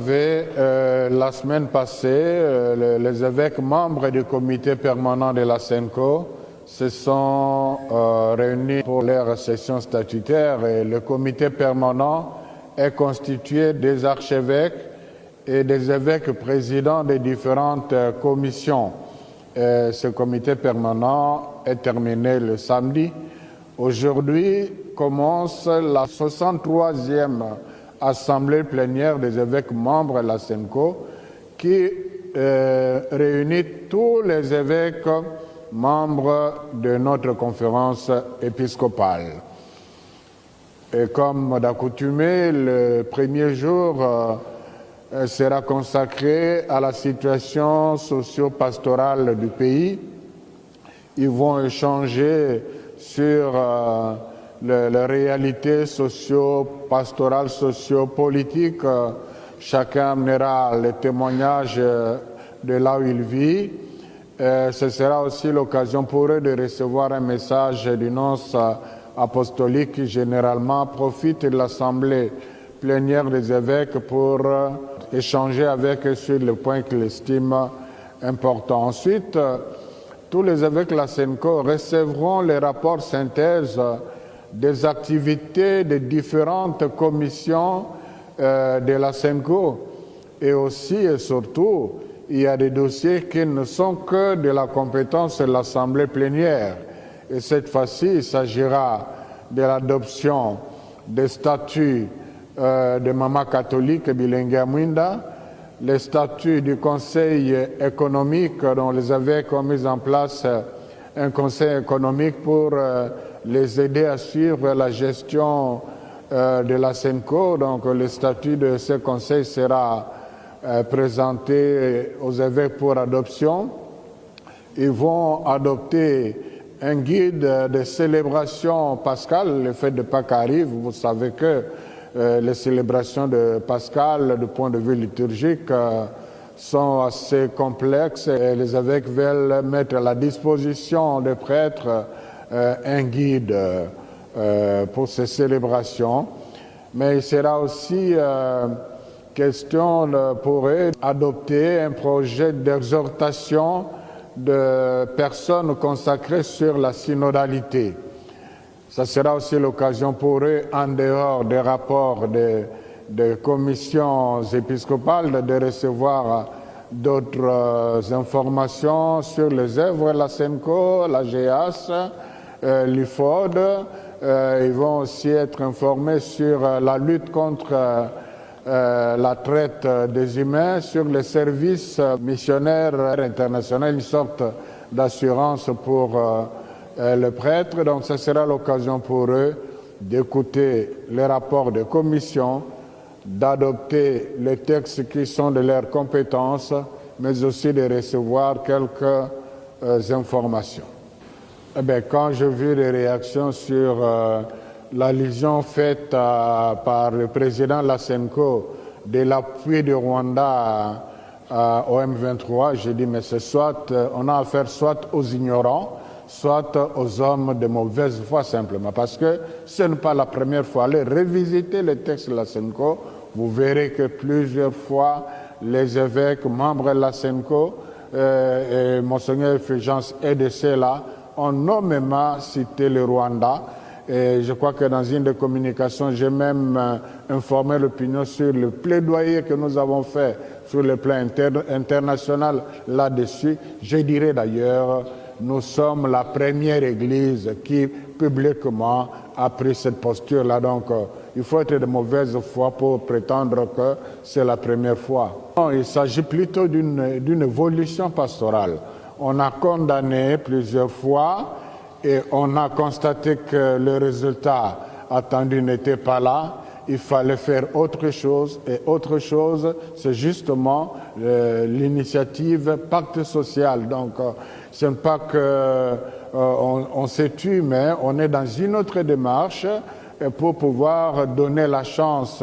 La semaine passée, les évêques membres du comité permanent de la SENCO se sont réunis pour leur session statutaire et le comité permanent est constitué des archevêques et des évêques présidents des différentes commissions. Ce comité permanent est terminé le samedi. Aujourd'hui commence la 63e assemblée plénière des évêques membres de la SENCO qui réunit tous les évêques membres de notre conférence épiscopale. Et comme d'accoutumé, le premier jour sera consacré à la situation socio-pastorale du pays. Ils vont échanger sur les réalités socio-pastorales, socio-politiques. Chacun amènera le témoignage de là où il vit. Ce sera aussi l'occasion pour eux de recevoir un message du nonce apostolique qui généralement profite de l'assemblée plénière des évêques pour échanger avec eux sur les points qu'ils estiment importants. Ensuite, tous les évêques de la SENCO recevront les rapports synthèse des activités des différentes commissions de la SENCO. Et aussi et surtout, il y a des dossiers qui ne sont que de la compétence de l'Assemblée plénière. Et cette fois-ci, il s'agira de l'adoption des statuts de Maman catholique Bilenga Mwinda, les statuts du Conseil économique dont les évêques ont mis en place un conseil économique pour les aider à suivre la gestion de la SENCO. Donc le statut de ce conseil sera présenté aux évêques pour adoption. Ils vont adopter un guide de célébration pascale. Le fête de Pâques arrive, vous savez que les célébrations de Pascal, du point de vue liturgique, sont assez complexes et les évêques veulent mettre à la disposition des prêtres un guide pour ces célébrations. Mais il sera aussi question pour eux d'adopter un projet d'exhortation de personnes consacrées sur la synodalité. Ça sera aussi l'occasion pour eux, en dehors des rapports des commissions épiscopales, de recevoir d'autres informations sur les œuvres de la SENCO, la GEAS, l'IFOD. Ils vont aussi être informés sur la lutte contre la traite des humains, sur les services missionnaires internationaux, une sorte d'assurance pour le prêtre. Donc ce sera l'occasion pour eux d'écouter les rapports de commission, d'adopter les textes qui sont de leur compétence, mais aussi de recevoir quelques informations. Eh bien, quand j'ai vu les réactions sur l'allusion faite par le président de la SENCO de l'appui du Rwanda au M23, j'ai dit mais c'est soit on a affaire soit aux ignorants, soit aux hommes de mauvaise foi simplement, parce que ce n'est pas la première fois. Allez revisiter les textes de la SENCO, vous verrez que plusieurs fois les évêques membres de la SENCO et Monseigneur Fulgence et de ceux-là ont nommément cité le Rwanda. Et je crois que dans une des communications, j'ai même informé l'opinion sur le plaidoyer que nous avons fait sur le plan international là-dessus. Je dirais d'ailleurs, nous sommes la première église qui publiquement a pris cette posture-là. Donc, il faut être de mauvaise foi pour prétendre que c'est la première fois. Non, il s'agit plutôt d'une évolution pastorale. On a condamné plusieurs fois et on a constaté que le résultat attendu n'était pas là. Il fallait faire autre chose, et autre chose, c'est justement l'initiative Pacte social. Donc, ce n'est pas qu'on s'est tué, mais on est dans une autre démarche pour pouvoir donner la chance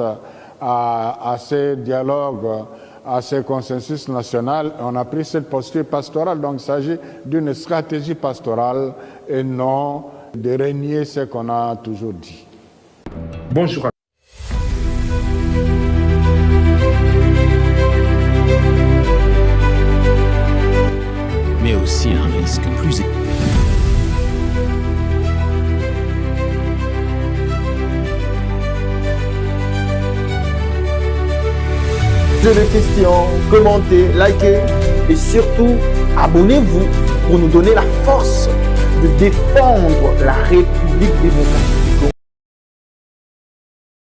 à ces dialogues, à ce consensus national. On a pris cette posture pastorale, donc il s'agit d'une stratégie pastorale et non de renier ce qu'on a toujours dit. Bonjour. posez des questions, commentez, likez et surtout abonnez-vous pour nous donner la force de défendre la République démocratique.